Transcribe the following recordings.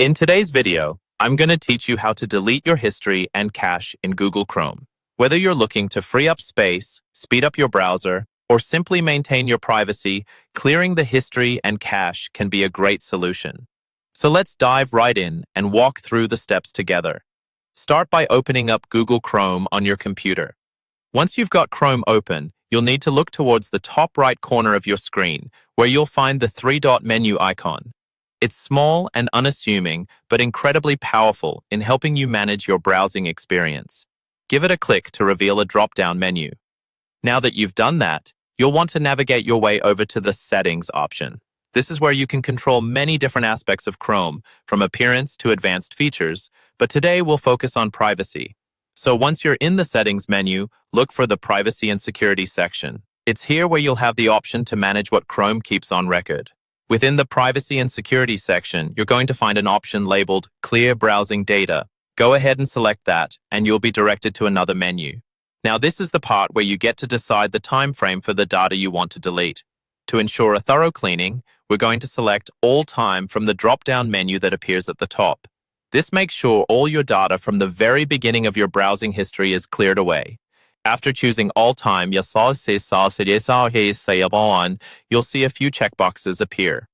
In today's video, I'm going to teach you how to delete your history and cache in Google Chrome. Whether you're looking to free up space, speed up your browser, or simply maintain your privacy, clearing the history and cache can be a great solution. So let's dive right in and walk through the steps together. Start by opening up Google Chrome on your computer. Once you've got Chrome open, you'll need to look towards the top right corner of your screen, where you'll find the three-dot menu icon. It's small and unassuming, but incredibly powerful in helping you manage your browsing experience. Give it a click to reveal a drop-down menu. Now that you've done that, you'll want to navigate your way over to the Settings option. This is where you can control many different aspects of Chrome, from appearance to advanced features, but today we'll focus on privacy. So once you're in the Settings menu, look for the Privacy and Security section. It's here where you'll have the option to manage what Chrome keeps on record. Within the Privacy and Security section, you're going to find an option labeled Clear Browsing Data. Go ahead and select that, and you'll be directed to another menu. Now, this is the part where you get to decide the time frame for the data you want to delete. To ensure a thorough cleaning, we're going to select All Time from the drop-down menu that appears at the top. This makes sure all your data from the very beginning of your browsing history is cleared away. After choosing All Time, you'll see a few checkboxes appear.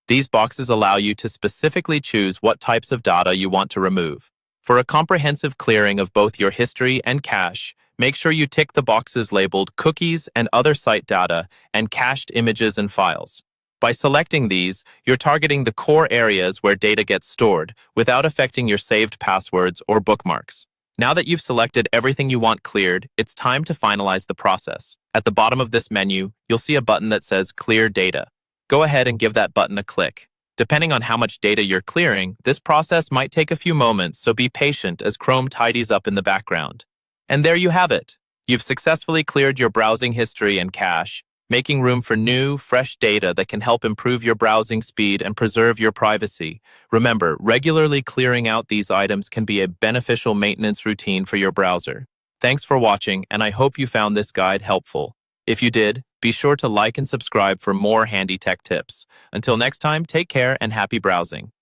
These boxes allow you to specifically choose what types of data you want to remove. For a comprehensive clearing of both your history and cache, make sure you tick the boxes labeled Cookies and Other Site Data and Cached Images and Files. By selecting these, you're targeting the core areas where data gets stored without affecting your saved passwords or bookmarks. Now that you've selected everything you want cleared, it's time to finalize the process. At the bottom of this menu, you'll see a button that says Clear Data. Go ahead and give that button a click. Depending on how much data you're clearing, this process might take a few moments, so be patient as Chrome tidies up in the background. And there you have it. You've successfully cleared your browsing history and cache, making room for new, fresh data that can help improve your browsing speed and preserve your privacy. Remember, regularly clearing out these items can be a beneficial maintenance routine for your browser. Thanks for watching, and I hope you found this guide helpful. If you did, be sure to like and subscribe for more handy tech tips. Until next time, take care and happy browsing.